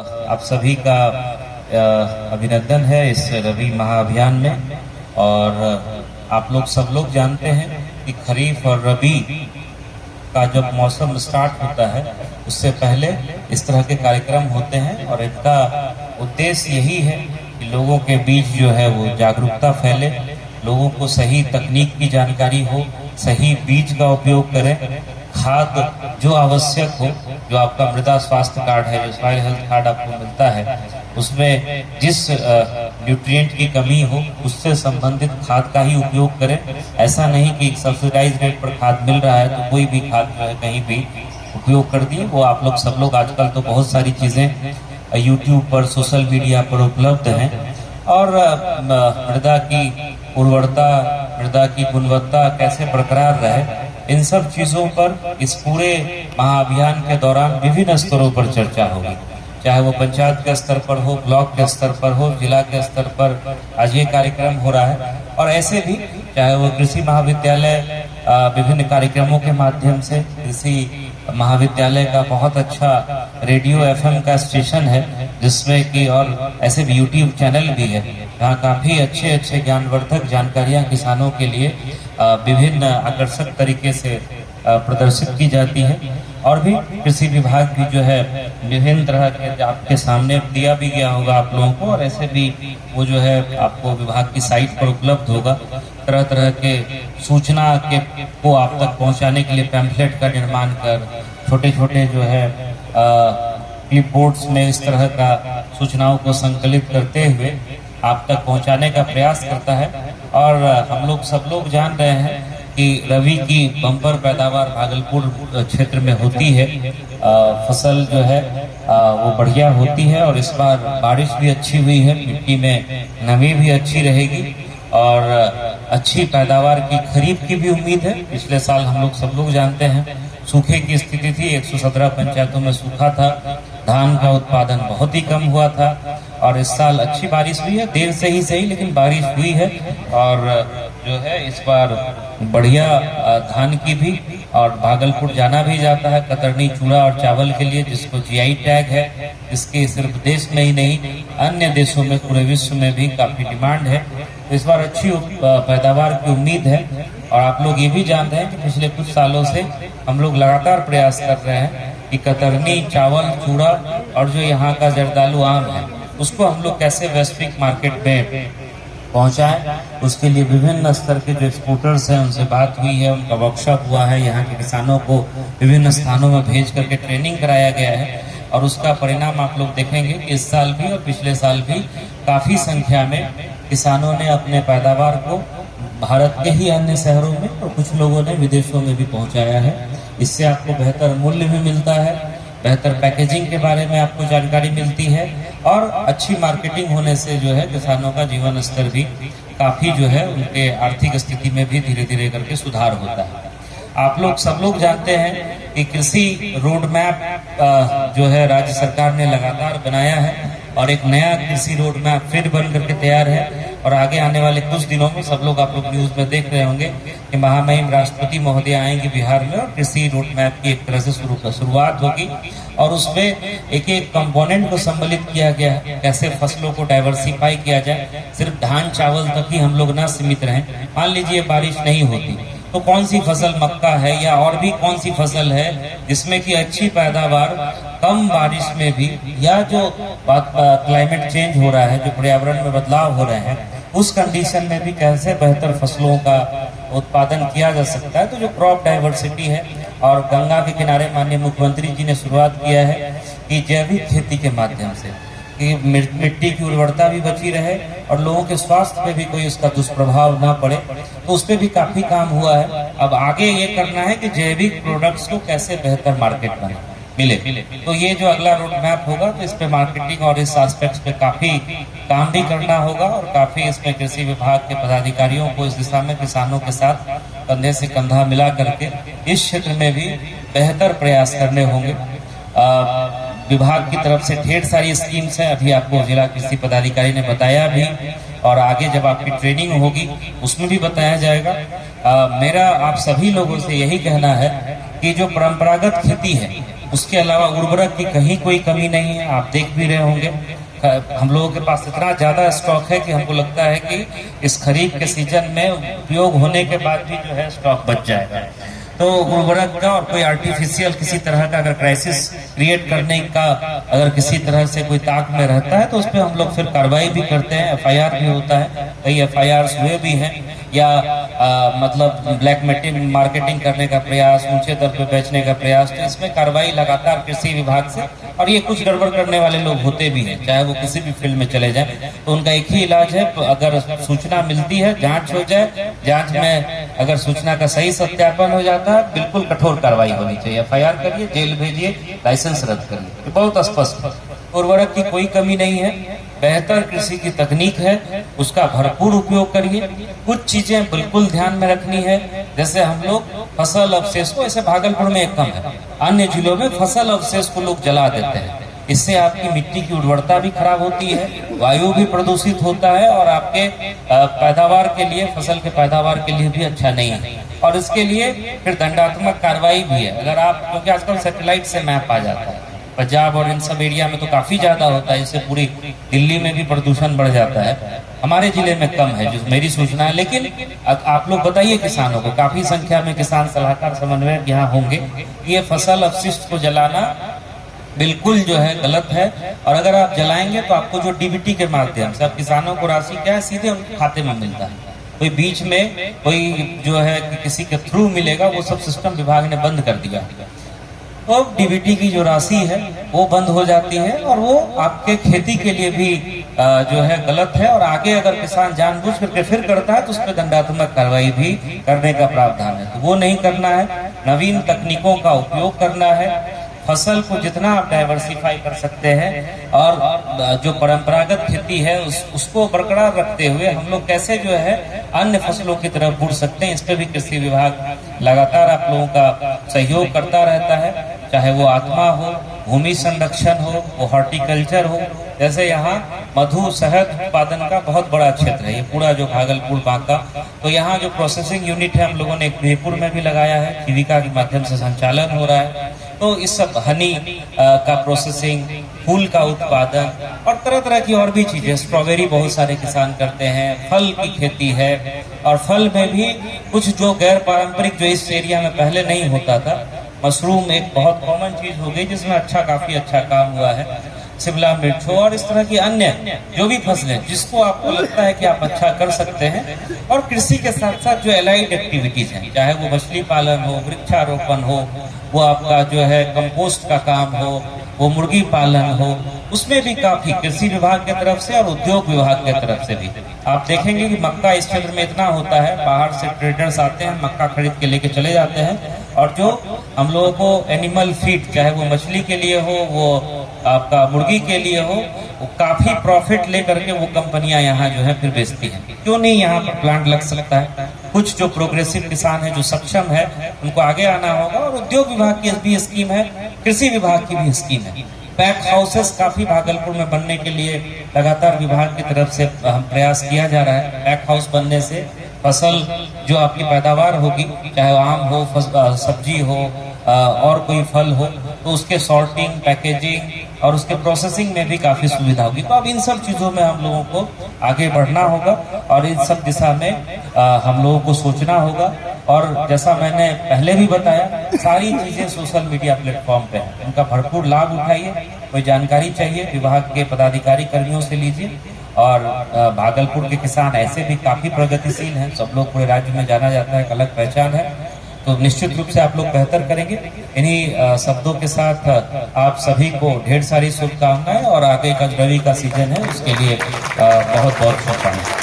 आप सभी का अभिनंदन है इस रबी महाअभियान में। और आप लोग सब लोग जानते हैं कि खरीफ और रबी का जब मौसम स्टार्ट होता है उससे पहले इस तरह के कार्यक्रम होते हैं और इनका उद्देश्य यही है कि लोगों के बीच जो है वो जागरूकता फैले, लोगों को सही तकनीक की जानकारी हो, सही बीज का उपयोग करें, खाद जो आवश्यक हो, जो आपका मृदा स्वास्थ्य कार्ड है, जो सॉइल हेल्थ कार्ड आपको मिलता है, उसमें जिस न्यूट्रिएंट की कमी हो उससे संबंधित खाद का ही उपयोग करें। ऐसा नहीं कि सब्सिडाइज रेट पर खाद मिल रहा है तो कोई भी खाद जो है कहीं भी उपयोग कर दिए। वो आप लोग सब लोग आजकल तो बहुत सारी चीज़ें यूट्यूब पर, सोशल मीडिया पर उपलब्ध हैं और मृदा की उर्वरता, मृदा की गुणवत्ता कैसे बरकरार रहे, इन सब चीज़ों पर इस पूरे महाअभियान के दौरान विभिन्न स्तरों पर चर्चा होगी। चाहे वो पंचायत के स्तर पर हो, ब्लॉक के स्तर पर हो, जिला के स्तर पर आज ये कार्यक्रम हो रहा है। और ऐसे भी चाहे वो कृषि महाविद्यालय विभिन्न कार्यक्रमों के माध्यम से, कृषि महाविद्यालय का बहुत अच्छा रेडियो FM का स्टेशन है जिसमें कि, और ऐसे भी YouTube चैनल भी है जहाँ काफ़ी अच्छे अच्छे ज्ञानवर्धक जानकारियाँ किसानों के लिए विभिन्न आकर्षक तरीके से प्रदर्शित की जाती है। और भी कृषि विभाग भी जो है विभिन्न तरह के आपके सामने दिया भी गया होगा आप लोगों को, और ऐसे भी वो जो है आपको विभाग की साइट पर उपलब्ध होगा। तरह तरह के सूचना के को आप तक पहुंचाने के लिए पैम्फलेट का निर्माण कर, छोटे छोटे जो है क्लिप बोर्ड्स में इस तरह का सूचनाओं को संकलित करते हुए आप तक पहुंचाने का प्रयास करता है। और हम लोग सब लोग जान रहे हैं कि रबी की बम्पर पैदावार भागलपुर क्षेत्र में होती है। फसल जो है वो बढ़िया होती है और इस बार बारिश भी अच्छी हुई है, मिट्टी में नमी भी अच्छी रहेगी और अच्छी पैदावार की, खरीफ की भी उम्मीद है। पिछले साल हम लोग सब लोग जानते हैं सूखे की स्थिति थी, 117 पंचायतों में सूखा था, धान का उत्पादन बहुत ही कम हुआ था। और इस साल अच्छी बारिश हुई है, देर से ही सही लेकिन बारिश हुई है और जो है इस बार बढ़िया धान की भी। और भागलपुर जाना भी जाता है कतरनी चूड़ा और चावल के लिए, जिसको GI टैग है, इसके सिर्फ देश में ही नहीं अन्य देशों में, पूरे विश्व में भी काफ़ी डिमांड है। तो इस बार अच्छी पैदावार की उम्मीद है। और आप लोग ये भी जानते हैं कि पिछले कुछ सालों से हम लोग लगातार प्रयास कर रहे हैं कि कतरनी चावल, चूड़ा और जो यहाँ का जर्दालू आम है उसको हम लोग कैसे वैश्विक मार्केट में पहुँचाएं। उसके लिए विभिन्न स्तर के जो एक्सपोर्टर्स हैं उनसे बात हुई है, उनका वर्कशॉप हुआ है, यहाँ के किसानों को विभिन्न स्थानों में भेज करके ट्रेनिंग कराया गया है। और उसका परिणाम आप लोग देखेंगे कि इस साल भी और पिछले साल भी काफ़ी संख्या में किसानों ने अपने पैदावार को भारत के ही अन्य शहरों में और कुछ लोगों ने विदेशों में भी पहुंचाया है। इससे आपको बेहतर मूल्य भी मिलता है, बेहतर पैकेजिंग के बारे में आपको जानकारी मिलती है और अच्छी मार्केटिंग होने से जो है किसानों का जीवन स्तर भी काफ़ी जो है उनके आर्थिक स्थिति में भी धीरे धीरे करके सुधार होता है। आप लोग सब लोग जानते हैं कि कृषि रोड मैप जो है राज्य सरकार ने लगातार बनाया है और एक नया कृषि रोड मैप फिर बन करके तैयार है। और आगे आने वाले कुछ दिनों में सब लोग आप लोग न्यूज़ में देख रहे होंगे कि महामहिम राष्ट्रपति महोदय आएंगे बिहार में और कृषि रोड मैप की एक तरह से शुरुआत होगी। और उसमें एक एक कंपोनेंट को सम्मिलित किया गया है, कैसे फसलों को डाइवर्सिफाई किया जाए, सिर्फ धान चावल तक ही हम लोग ना सीमित रहें। मान लीजिए बारिश नहीं होती तो कौन सी फसल, मक्का है या और भी कौन सी फसल है जिसमें कि अच्छी पैदावार कम बारिश में भी, या जो क्लाइमेट चेंज हो रहा है, जो पर्यावरण में बदलाव हो रहे हैं, उस कंडीशन में भी कैसे बेहतर फसलों का उत्पादन किया जा सकता है। तो जो क्रॉप डाइवर्सिटी है, और गंगा के किनारे माननीय मुख्यमंत्री जी ने शुरुआत किया है कि जैविक खेती के माध्यम से कि मिट्टी की उर्वरता भी बची रहे और लोगों के स्वास्थ्य पे भी कोई उसका दुष्प्रभाव ना पड़े, तो उस पर भी काफ़ी काम हुआ है। अब आगे ये करना है कि जैविक प्रोडक्ट्स को कैसे बेहतर मार्केट में मिले। तो ये जो अगला रोड मैप होगा तो इस पे मार्केटिंग और इस एस्पेक्ट्स पे काफ़ी काम भी करना होगा और काफ़ी इसमें कृषि विभाग के पदाधिकारियों को इस दिशा में किसानों के साथ कंधे से कंधा मिला करके इस क्षेत्र में भी बेहतर प्रयास करने होंगे। विभाग की तरफ से ढेर सारी स्कीम्स हैं, अभी आपको जिला कृषि पदाधिकारी ने बताया भी और आगे जब आपकी ट्रेनिंग होगी उसमें भी बताया जाएगा। मेरा आप सभी लोगों से यही कहना है कि जो परंपरागत खेती है उसके अलावा उर्वरक की कहीं कोई कमी नहीं है, आप देख भी रहे होंगे। हम लोगों के पास इतना ज़्यादा स्टॉक है कि हमको लगता है कि इस खरीफ के सीजन में उपयोग होने के बाद भी जो है स्टॉक बच जाएगा। तो उर्वरक का और कोई आर्टिफिशियल किसी तरह का अगर क्राइसिस क्रिएट करने का अगर किसी तरह से कोई ताक में रहता है तो उस पर हम लोग फिर कार्रवाई भी करते हैं, FIR भी होता है, कई FIRs हुए भी हैं, या मतलब ब्लैक मार्केटिंग करने का प्रयास, ऊंचे दर पे बेचने का प्रयास, तो इसमें कार्रवाई लगातार कृषि विभाग से। और ये कुछ गड़बड़ करने वाले लोग होते भी हैं, चाहे वो किसी भी फील्ड में चले जाएं, तो उनका एक ही इलाज है, अगर सूचना मिलती है जांच हो जाए, जांच में अगर सूचना का सही सत्यापन हो जाता है बिल्कुल कठोर कार्रवाई होनी चाहिए। FIR करिए, जेल भेजिए, लाइसेंस रद्द करिए, बहुत स्पष्ट है। उर्वरक की कोई कमी नहीं है, बेहतर कृषि की तकनीक है, उसका भरपूर उपयोग करिए। कुछ चीजें बिल्कुल ध्यान में रखनी है, जैसे हम लोग फसल अवशेष को, ऐसे भागलपुर में एक कम है, अन्य जिलों में फसल अवशेष को लोग जला देते हैं, इससे आपकी मिट्टी की उर्वरता भी खराब होती है, वायु भी प्रदूषित होता है और आपके पैदावार के लिए, फसल के पैदावार के लिए भी अच्छा नहीं है। और इसके लिए फिर दंडात्मक कार्रवाई भी है। अगर आप, क्योंकि आजकल सैटेलाइट से मैप आ जाता है, पंजाब और इन सब एरिया में तो काफी ज्यादा होता है, इससे पूरी दिल्ली में भी प्रदूषण बढ़ जाता है, हमारे जिले में कम है जो मेरी सूचना है। लेकिन आप लोग बताइए किसानों को, काफी संख्या में किसान सलाहकार समन्वयक यहाँ होंगे, ये फसल अपशिष्ट को जलाना बिल्कुल जो है गलत है। और अगर आप जलाएंगे तो आपको जो DBT के माध्यम से, अब किसानों को राशि क्या है सीधे उनके खाते में मिलता है, कोई बीच में कोई जो है किसी के थ्रू मिलेगा, वो सब सिस्टम विभाग ने बंद कर दिया। तो DBT की जो राशि है वो बंद हो जाती है और वो आपके खेती के लिए भी जो है गलत है। और आगे अगर किसान जानबूझ करके फिर करता है तो उस पर दंडात्मक कार्रवाई भी करने का प्रावधान है, तो वो नहीं करना है। नवीन तकनीकों का उपयोग करना है, फसल को जितना आप डाइवर्सिफाई कर सकते हैं और जो परंपरागत खेती है उसको बरकरार रखते हुए हम लोग कैसे जो है अन्य फसलों की तरफ बढ़ सकते हैं, इस पर भी कृषि विभाग लगातार आप लोगों का सहयोग करता रहता है, चाहे वो आत्मा हो, भूमि संरक्षण हो, वो हॉर्टिकल्चर हो। जैसे यहाँ मधु शहद उत्पादन का बहुत बड़ा क्षेत्र है, ये पूरा जो भागलपुर बांका, तो यहाँ जो प्रोसेसिंग यूनिट है हम लोगों ने एक जयपुर में भी लगाया है, जीविका के माध्यम से संचालन हो रहा है। तो इस सब हनी का प्रोसेसिंग, फूल का उत्पादन और तरह तरह की और भी चीजें, स्ट्रॉबेरी बहुत सारे किसान करते हैं, फल की खेती है। और फल में भी कुछ जो गैर पारंपरिक जो इस एरिया में पहले नहीं होता था, मशरूम एक बहुत कॉमन चीज हो गई जिसमें काफी अच्छा काम हुआ है, शिमला मिर्च हो और इस तरह की अन्य जो भी फसलें जिसको आपको लगता है कि आप अच्छा कर सकते हैं। और कृषि के साथ साथ जो एलाइड एक्टिविटीज हैं, चाहे वो मछली पालन हो, वृक्षारोपण हो, वो आपका जो है कंपोस्ट का काम हो, वो मुर्गी पालन हो, उसमें भी काफी कृषि विभाग की तरफ से और उद्योग विभाग की तरफ से भी आप देखेंगे कि मक्का इस क्षेत्र में इतना होता है, बाहर से ट्रेडर्स आते हैं, मक्का खरीद के लेके चले जाते हैं। और जो हम लोगों को एनिमल फीड, चाहे वो मछली के लिए हो, वो आपका मुर्गी के लिए हो, वो काफी प्रॉफिट लेकर के वो कंपनियां यहाँ जो है फिर बेचती हैं। क्यों नहीं यहाँ पर प्लांट लग सकता है? कुछ जो प्रोग्रेसिव किसान है, जो सक्षम है, उनको आगे आना होगा। और उद्योग विभाग की भी स्कीम है, कृषि विभाग की भी स्कीम है। पैक हाउसेस काफी भागलपुर में बनने के लिए लगातार विभाग की तरफ से हम प्रयास किया जा रहा है। पैक हाउस बनने से फसल जो आपकी पैदावार होगी, चाहे आम हो, सब्जी हो और कोई फल हो, तो उसके सॉर्टिंग, पैकेजिंग और उसके प्रोसेसिंग में भी काफी सुविधा होगी। तो अब इन सब चीजों में हम लोगों को आगे बढ़ना होगा और इन सब दिशा में हम लोगों को सोचना होगा। और जैसा मैंने पहले भी बताया, सारी चीजें सोशल मीडिया प्लेटफॉर्म पे हैं, उनका भरपूर लाभ उठाइए। कोई जानकारी चाहिए विभाग के पदाधिकारी कर्मियों से लीजिए। और भागलपुर के किसान ऐसे भी काफी प्रगतिशील हैं, सब लोग पूरे राज्य में जाना जाता है, एक अलग पहचान है। तो निश्चित रूप से आप लोग बेहतर करेंगे। इन्हीं शब्दों के साथ आप सभी को ढेर सारी शुभकामनाएं और आगे का रबी का सीजन है उसके लिए बहुत बहुत शुभकामनाएं।